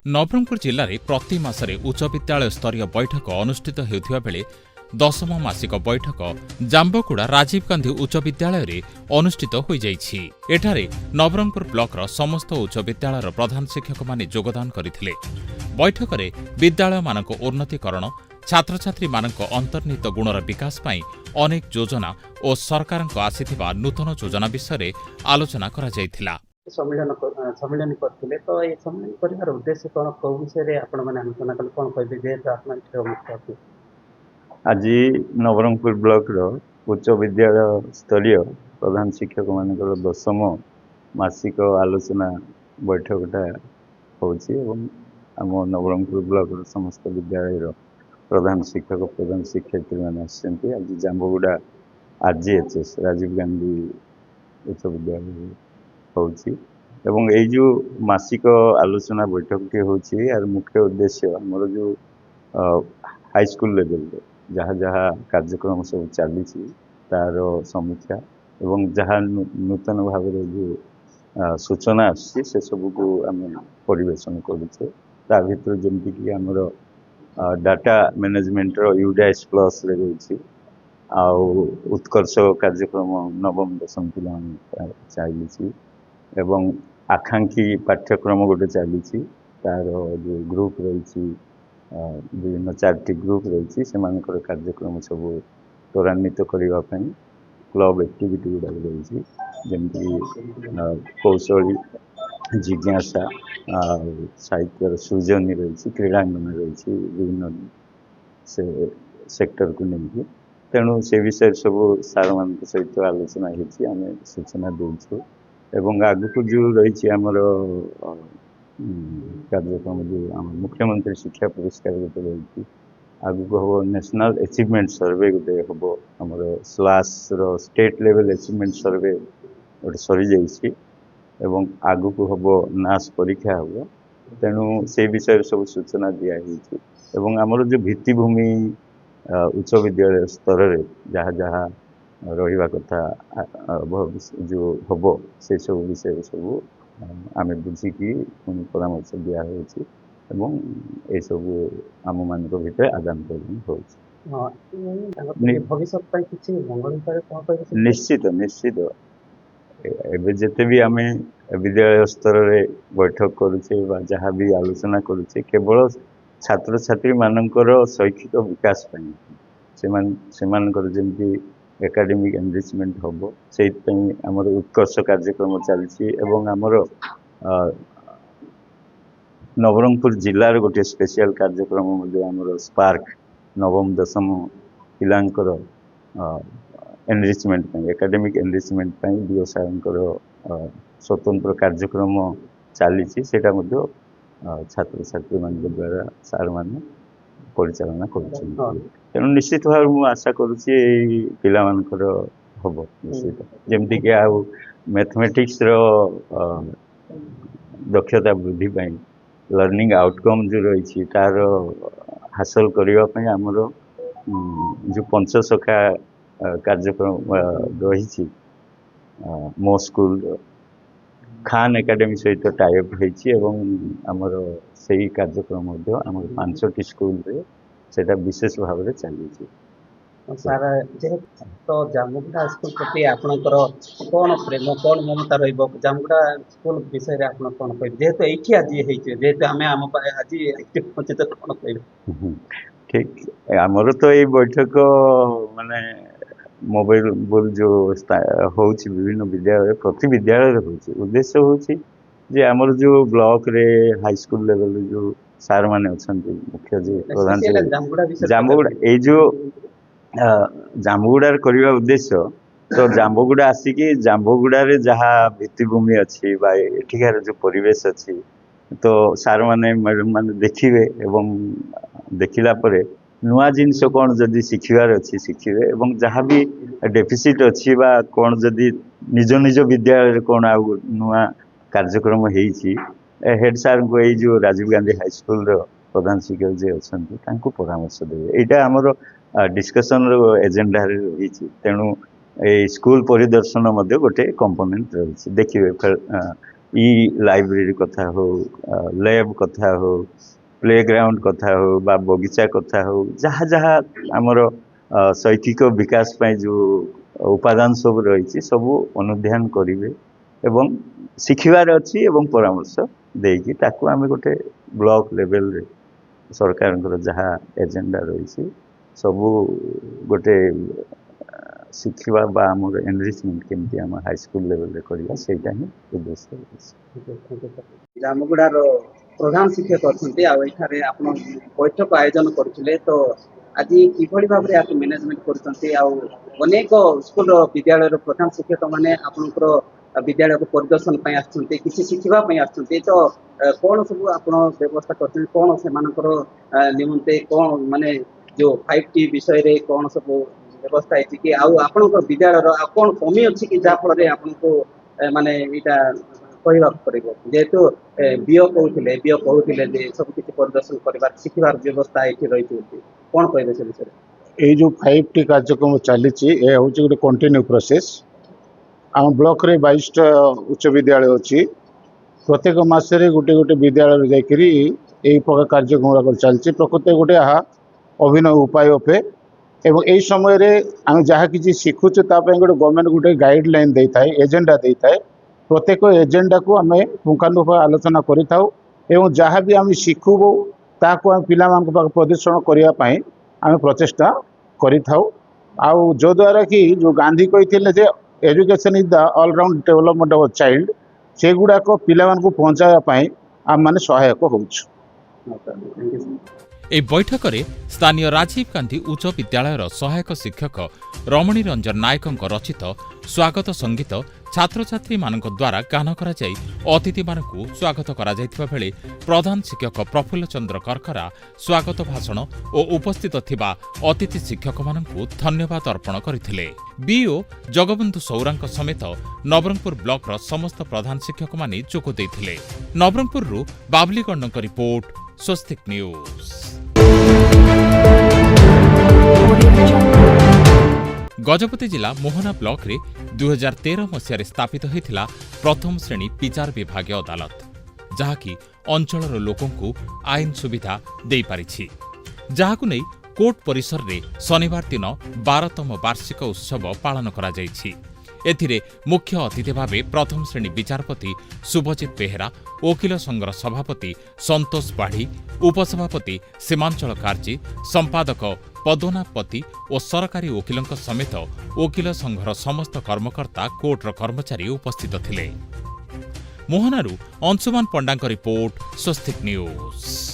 नवरंगपुर जिले में प्रति मासरे उच्च विद्यालय स्तरीय बैठक अनुष्ठित होता बेले 10ମ मासिक बैठक जाम्बुगुड़ा राजीव गांधी उच्च विद्यालय रे अनुष्ठित हो जाइछि। एठारे नवरंगपुर ब्लॉकर समस्त उच्च विद्यालय प्रधान शिक्षक माने योगदान करथिले। बैठक रे विद्यालय मानक उन्नतीकरण छात्र छात्री मानक अंतर्निहित गुणर विकास पाई अनेक योजना और सरकार आसीथिबा नूतन योजना विषय आलोचना करा जायथिला। सम्मेलन करथिले तो ये सम्मेलन करिवार उद्देश्य कोन को विषय रे आपण माने आलोचना कल कोन कहबे जे आपण मुख्य आज नवरंगपुर ब्लॉक उच्च विद्यालय स्तरीय प्रधान शिक्षक मान 10ମ मासिक आलोचना बैठकटा होम नवरंगपुर ब्लॉक समस्त विद्यालय प्रधान शिक्षक प्रधान शिक्षयित्री मैंने आज जाम्बुगुड़ा RGHS राजीव गांधी उच्च विद्यालय होउछि जो मासिक आलोचना बैठक यार मुख्य उद्देश्य आमर जो हाई स्कूल लेवल जहाँ जहाँ कार्यक्रम सब चली तार समीक्षा एवं जहाँ नूतन भाव जो सूचना आसी से सब को आम परिवेशन करुचे ता भीतर जमती कि आमर डाटा मैनेजमेंट यूडाइस प्लस रे रही उत्कर्ष कार्यक्रम नवम दशम पिला चली एवं आकांक्षी पाठ्यक्रम गोटे चली तार जो ग्रुप रही विभिन्न 4टी ग्रुप रही से कार्यक्रम सब त्वरान्वित करने क्लब एक्टिविटी गुड़ा रही जमी कौशली जिज्ञासा साहित्य सृजनी रही क्रीड़ांगन रही विभिन्न से सेक्टर को लेकिन तेणु से विषय सब सार मान सहित आलोचना आम सूचना देचु एवं आगक जो रही आमर कार्यक्रम जो आम मुख्यमंत्री शिक्षा पुरस्कार गोटे रही आगक हम नेशनल अचीवमेंट सर्वे गोटे हम आमर स्लास स्टेट लेवल अचीवमेंट सर्वे गोटे सरी जाइए एवं आगक हम नास परीक्षा हम तेणु से विषय सब सूचना दिखाई आमर जो भित्तिभूमि उच्च विद्यालय स्तर रे जहाँ जहाँ रहा कथा जो हम से सब विषय सब आम बुझिकी परामर्श दिया सब आम मान भर आदान प्रदान हो निश्चित निश्चित एवं जिते भी आम विद्यालय स्तर रे बैठक करुचे जहाँ भी आलोचना करुचे केवल छात्र छात्री मानकर शैक्षिक विकास जमी एकाडेमिक एनरिचमेंट हम से आमर उत्कर्ष कार्यक्रम चलती आमर नवरंगपुर जिलार गोटे स्पेशल कार्यक्रम आमर स्पार्क नवम दशम पिलांकर एनरिचमेंट एकाडेमिक एनरिचमेंट डीओ सार स्वतंत्र कार्यक्रम चली छात्र छात्री मान द्वारा सार मान परिचालना कर तेणु निश्चित भाव मु आशा करुच्ची पिला मानकर हम निश्चित जमती कि आ मैथमेटिक्स दक्षता वृद्धि पाई लर्निंग आउटकम जो रही तार हासिल करने आमर जो पंचसखा कार्यक्रम रही मो स्कूल खान एकेडमी सहित टाइप होती आमर से कार्यक्रम आम 5टी स्कूल रे सेटा विशेष भाव में चली सार जेहेतु तो जामुगुड़ा स्कूल प्रति आपणकर कौन प्रेम कौन ममता रमुगुड़ा स्कूल विषय रे आपण कौन कह जेहेतु ये आज जेहेतु आम आम आज पहुंचे तो कौन कह ठीक आमर तो ये बैठक माने मोबाइल बोल जो हो विभिन्न विद्यालय प्रति विद्यालय हो उद्देश्य हो आमर जो ब्लॉक रे हाई स्कूल लेवल जो सार माने अच्छा मुख्य जो प्रधान जाम्बुगुड़ा ये जो जाम्बुगुड़ा करने उद्देश्य तो जाम्बुगुड़ा आसिकी जाम्बुगुड़ा रे जहाँ भित्तिभूमि अच्छी एठिकार जो परिवेश अच्छी तो सार माने मैडम माने देखिए एवं देखिला परे नुआ जिनस कौन जदि शिखबार अच्छी शिखे एवं जहाँ भी डेफिसिट अच्छी कौन जदि निज निज विद्यालय कौन आ नुआ कार्यक्रम होती हेड सार को यही जो राजीव गांधी हाई स्कूल प्रधान शिक्षक जी अच्छा परामर्श देवे यहाँ आमर डिस्कसन एजेंडा रही तेणु ये स्कूल परिदर्शन गोटे कंपोनेंट रही देखिए लाइब्रेरी कथा हो लैब कथा हो प्लेग्राउंड कथा हो बा बगीचा कथा हो जहाँ जहाँ आमर शैक्षिक विकास पाई जो उपादान सब रही सबू अनुध्यान करेंगे एवं शिखबार अच्छी एवं परामर्श देकी ताकू आम गोटे ब्लॉक लेवल रे सरकार जहाँ एजेंडा रही सबू गोटे शिखा बा आमर एनरिचमेंट केमती आम हाईस्कल लेवल रे करवा सेटा ही उद्देश्य जामगुड़ार प्रधान शिक्षक अच्छा आठारे आप बैठक आयोजन करुले तो आज किभली भाव में मैनेजमेंट करेक स्कूल विद्यालय प्रधान शिक्षक मैंने आपंकर विद्यालय को परिदर्शन किसी शिखापी आसते तो कौन सब आप व्यवस्था कर कौन से निमंते कौन माने जो 5T विषय रे कौन सब व्यवस्था है कि आपण विद्यालय कौन कमी अच्छी कि जहाँफल आपको माने यहाँ कहवा पड़ो जेहेतु बीओ कहते सब किसी परिदर्शन कर शिखार व्यवस्था ये रही कौन कहे से विषय ये जो 5T कार्यक्रम चली हूँ गोटे कंटिन्यू प्रोसेस आम ब्लॉक रे 22टा उच्च विद्यालय अच्छी प्रत्येक मासरे गोटे गोटे विद्यालय जाकरी यही प्रकार कार्यक्रम गुड़ाक चलती प्रकृत गोटे यहाँ अभिनव उपाय अफे एवं यही समय आम जहाँ कि शिखुचे गोटे गवर्नमेंट गोटे गाइडलाइन दे था एजेंडा दे था प्रत्येक एजेंडा को आम पुंखानुपुख आलोचना करूँ जहाँ भी आम शिखुबू ताकू आम पिला प्रदर्शन करने आम प्रचेषा करूँ जो द्वारा कि जो गांधी कही education is the all round development of child से गुड़ाक पिला पहुँचाई आम मैंने सहायक हो। ए बैठक में स्थानीय राजीव गांधी उच्च विद्यालयर सहायक शिक्षक रमणी रंजन नायक रचित स्वागत संगीत छात्र छात्री मानक द्वारा गान करा जाई अतिथि मानकु स्वागत करा जायतिबा बेले प्रधान शिक्षक प्रफुल्ल चंद्र करकरा स्वागत भाषण और उपस्थित थिबा अतिथि शिक्षक मानकु धन्यवाद अर्पण करथिले। बीओ जगबंधु सौरांक समेत नवरंगपुर ब्लॉक रो समस्त प्रधान शिक्षक माने जोग दैथिले। नवरंगपुर रु बाबली गण्डक रिपोर्ट स्वस्तिक न्यूज। गजपति जिला मोहना ब्लॉक रे 2013 मसीह स्थापित होता प्रथम श्रेणी विचार विभाग अदालत जहाँकि अंचल लोकंकु आईन सुविधा दे पारिछि जहाकु नै कोर्ट परिसर रे शनिवार दिन 12तम वार्षिक उत्सव पालन करा जाइछि। एथिरे मुख्य अतिथि भावे प्रथम श्रेणी विचारपति शुभजित बेहेरा वकिल संघर सभापति संतोष पाढ़ी उपसभापति सीमांचल कार्जी संपादक पदोनापति और सरकारी वकिलों समेत वकिल संघर समस्त कर्मकर्ता कोर्टर कर्मचारी उपस्थित थिले। मोहनारू अंशुमान पंडा रिपोर्ट स्वस्तिक न्यूज।